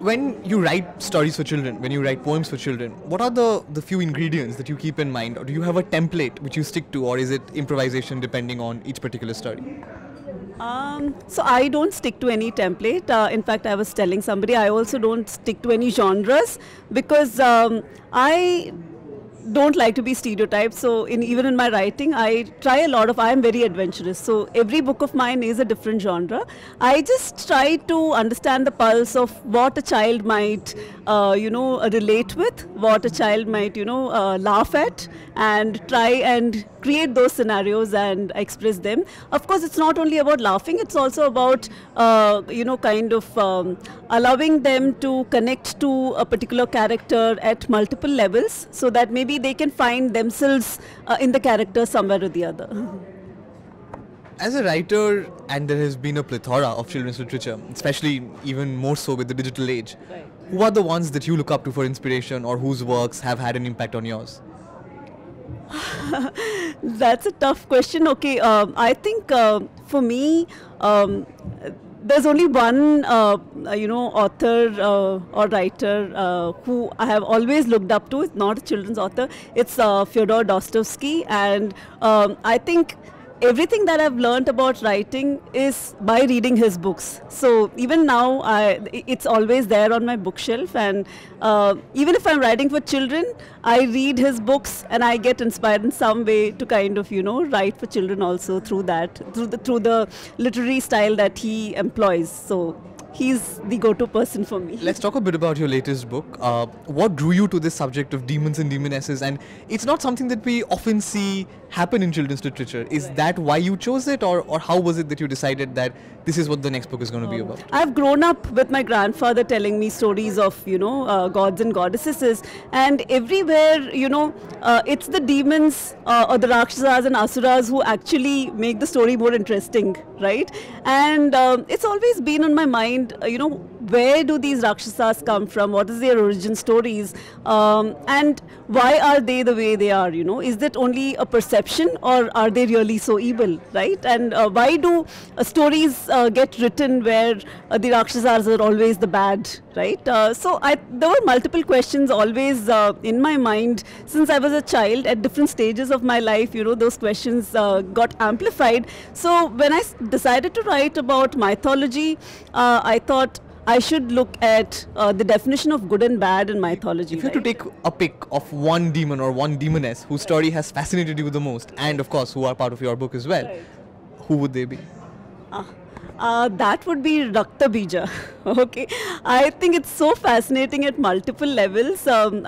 When you write stories for children, when you write poems for children, what are the few ingredients that you keep in mind? Or do you have a template which you stick to, or is it improvisation depending on each particular story? So I don't stick to any template. In fact, I was telling somebody I also don't stick to any genres because I don't like to be stereotyped. So even in my writing, I try a lot of, I am very adventurous. So every book of mine is a different genre. I just try to understand the pulse of what a child might, relate with, what a child might, laugh at, and try and create those scenarios and express them. Of course, it's not only about laughing, it's also about, allowing them to connect to a particular character at multiple levels so that maybe they can find themselves in the character somewhere or the other. As a writer, and there has been a plethora of children's literature, especially even more so with the digital age, Right. who are the ones that you look up to for inspiration or whose works have had an impact on yours? That's a tough question. Okay, I think for me, there's only one, author or writer who I have always looked up to. It's not a children's author. It's Fyodor Dostoevsky, and I think everything that I've learned about writing is by reading his books. So even now, it's always there on my bookshelf, and even if I'm writing for children, I read his books and I get inspired in some way to kind of, write for children also through the literary style that he employs. So he's the go-to person for me. Let's talk a bit about your latest book. What drew you to this subject of demons and demonesses? And it's not something that we often see happen in children's literature. Is that why you chose it, or how was it that you decided that this is what the next book is going to be about? I've grown up with my grandfather telling me stories of, gods and goddesses, and everywhere, it's the demons or the Rakshasas and Asuras who actually make the story more interesting, right? And it's always been on my mind, where do these Rakshasas come from? What is their origin stories? And why are they the way they are? Is that only a perception, or are they really so evil, right? And why do stories get written where the Rakshasas are always the bad, right? So there were multiple questions always in my mind since I was a child. At different stages of my life, those questions got amplified. So when I decided to write about mythology, I thought I should look at the definition of good and bad in mythology. If you had to take a pick of one demon or one demoness whose story has fascinated you the most, and of course who are part of your book as well, Right. who would they be? That would be Rakta Bija. Okay, I think it's so fascinating at multiple levels. Some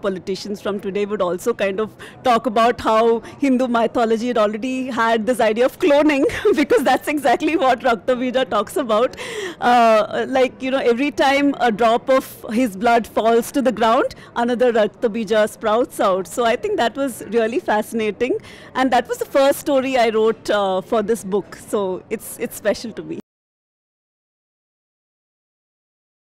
politicians from today would also kind of talk about how Hindu mythology had already had this idea of cloning because that's exactly what Rakta Bija talks about. Every time a drop of his blood falls to the ground, another Rakta Bija sprouts out. So I think that was really fascinating, and that was the first story I wrote for this book. So it's special to me.